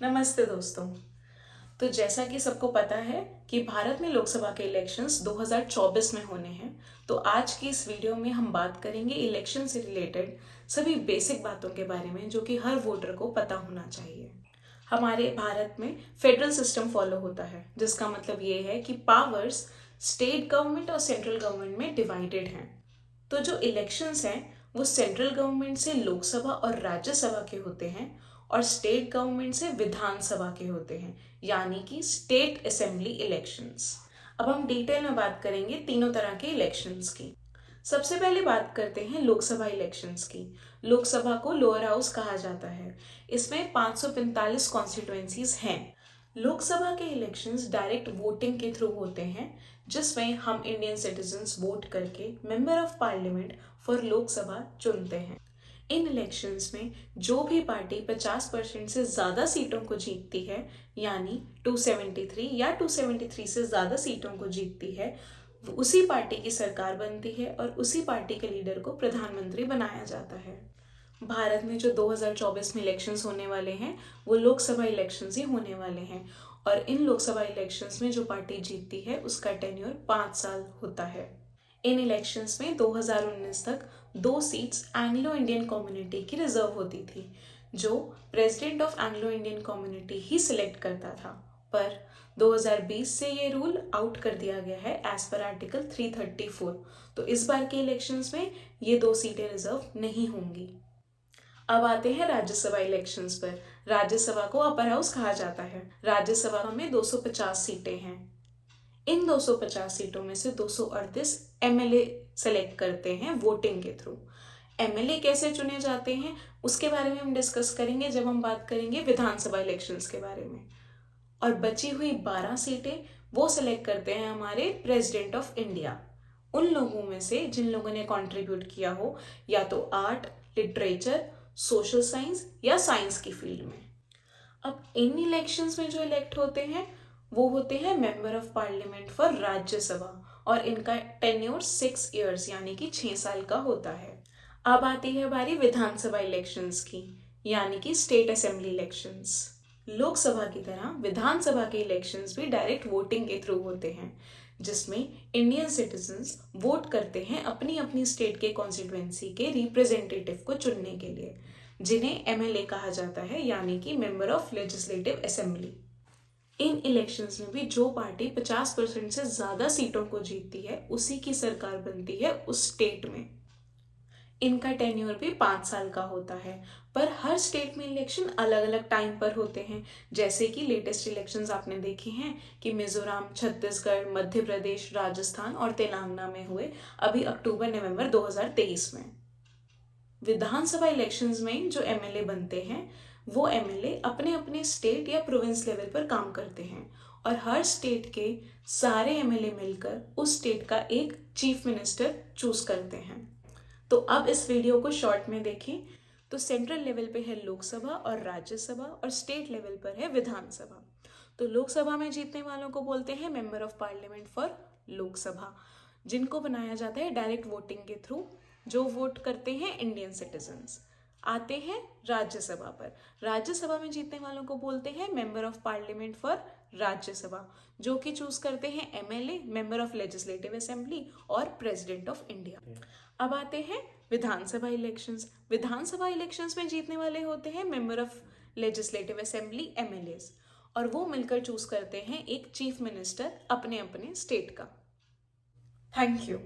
नमस्ते दोस्तों। तो जैसा कि सबको पता है कि भारत में लोकसभा के इलेक्शंस 2024 में होने हैं। तो आज की इस वीडियो में हम बात करेंगे इलेक्शन से रिलेटेड सभी बेसिक बातों के बारे में जो कि हर वोटर को पता होना चाहिए। हमारे भारत में फेडरल सिस्टम फॉलो होता है, जिसका मतलब ये है कि पावर्स स्टेट गवर्नमेंट और सेंट्रल गवर्नमेंट में डिवाइडेड हैं। तो जो इलेक्शंस हैं वो सेंट्रल गवर्नमेंट से लोकसभा और राज्यसभा के होते हैं और स्टेट गवर्नमेंट से विधानसभा के होते हैं, यानी कि स्टेट असेंबली इलेक्शंस। अब हम डिटेल में बात करेंगे तीनों तरह के इलेक्शंस की। सबसे पहले बात करते हैं लोकसभा इलेक्शंस की। लोकसभा को लोअर हाउस कहा जाता है। इसमें 545 कॉन्स्टिट्यूएंसीज हैं। लोकसभा के इलेक्शंस डायरेक्ट वोटिंग के थ्रू होते हैं, जिसमें हम इंडियन सिटीजन्स वोट करके member of parliament for Lok Sabha चुनते हैं। इन इलेक्शंस में जो भी पार्टी 50% से ज़्यादा सीटों को जीतती है, यानी 273 या 273 से ज़्यादा सीटों को जीतती है, उसी पार्टी की सरकार बनती है और उसी पार्टी के लीडर को प्रधानमंत्री बनाया जाता है। भारत में जो 2024 में इलेक्शंस होने वाले हैं वो लोकसभा इलेक्शंस ही होने वाले हैं, और इन लोकसभा इलेक्शंस में जो पार्टी जीतती है उसका टेन्योर 5 साल होता है। इन इलेक्शंस में 2019 तक 2 सीट्स एंग्लो इंडियन कम्युनिटी की रिजर्व होती थी, जो president of Anglo Indian community he select करता था। पर 2020 से ये रूल आउट कर दिया गया है एज पर आर्टिकल 334। तो इस बार के इलेक्शंस में ये 2 सीटें रिजर्व नहीं होंगी। अब आते हैं राज्यसभा इलेक्शंस पर। राज्यसभा को अपर हाउस कहा जाता है। राज्यसभा में 250 सीटें हैं। इन 250 सीटों में से 238 एमएलए सेलेक्ट करते हैं वोटिंग के थ्रू। एमएलए कैसे चुने जाते हैं उसके बारे में हम डिस्कस करेंगे जब हम बात करेंगे विधानसभा इलेक्शंस के बारे में। और बची हुई 12 सीटें वो सेलेक्ट करते हैं हमारे प्रेसिडेंट ऑफ इंडिया, उन लोगों में से जिन लोगों ने कंट्रीब्यूट किया हो या तो आर्ट, लिटरेचर, सोशल साइंस या साइंस की फील्ड में। अब इन इलेक्शंस में जो इलेक्ट होते हैं वो होते हैं member of parliament for Rajya Sabha, और इनका टेन्योर 6 इयर्स यानी कि 6 साल का होता है। अब आती है बारी विधानसभा इलेक्शंस की, यानी कि स्टेट असेंबली इलेक्शंस। लोकसभा की तरह विधानसभा के इलेक्शंस भी डायरेक्ट वोटिंग के थ्रू होते हैं, जिसमें इंडियन सिटीजन्स वोट करते हैं अपनी अपनी स्टेट के कॉन्स्टिट्यूएंसी के रिप्रेजेंटेटिव को चुनने के लिए, जिन्हें एमएलए कहा जाता है, यानी कि member of legislative assembly. In elections में भी जो पार्टी 50% से ज़्यादा सीटों को जीतती है उसी की सरकार बनती है उस स्टेट में। इनका टेन्योर भी 5 साल का होता है, पर हर स्टेट में इलेक्शन अलग अलग टाइम पर होते हैं। जैसे कि लेटेस्ट इलेक्शंस आपने देखे हैं कि मिजोरम, छत्तीसगढ़, मध्य प्रदेश, राजस्थान और तेलंगाना में हुए अभी अक्टूबर नवंबर 2023 में। विधानसभा इलेक्शंस में जो एमएलए बनते हैं वो एमएलए अपने अपने स्टेट या प्रोविंस लेवल पर काम करते हैं, और हर स्टेट के सारे एमएलए मिलकर उस स्टेट का एक चीफ मिनिस्टर चूज करते हैं। तो अब इस वीडियो को शॉर्ट में देखें तो सेंट्रल लेवल पे है लोकसभा और राज्यसभा, और स्टेट लेवल पर है विधानसभा। तो लोकसभा में जीतने वालों को बोलते हैं member of parliament for Lok Sabha, जिनको बनाया जाता है डायरेक्ट वोटिंग के थ्रू, जो वोट करते हैं इंडियन सिटीजन्स। आते हैं राज्यसभा पर। राज्यसभा में जीतने वालों को बोलते हैं member of parliament for Rajya Sabha, जो कि चूज करते हैं MLA, member of legislative assembly और प्रेसिडेंट ऑफ इंडिया। अब आते हैं विधानसभा इलेक्शंस। विधानसभा इलेक्शंस में जीतने वाले होते हैं member of legislative assembly, MLAs, और वो मिलकर चूज करते हैं एक चीफ मिनिस्टर अपने अपने स्टेट का। Thank you.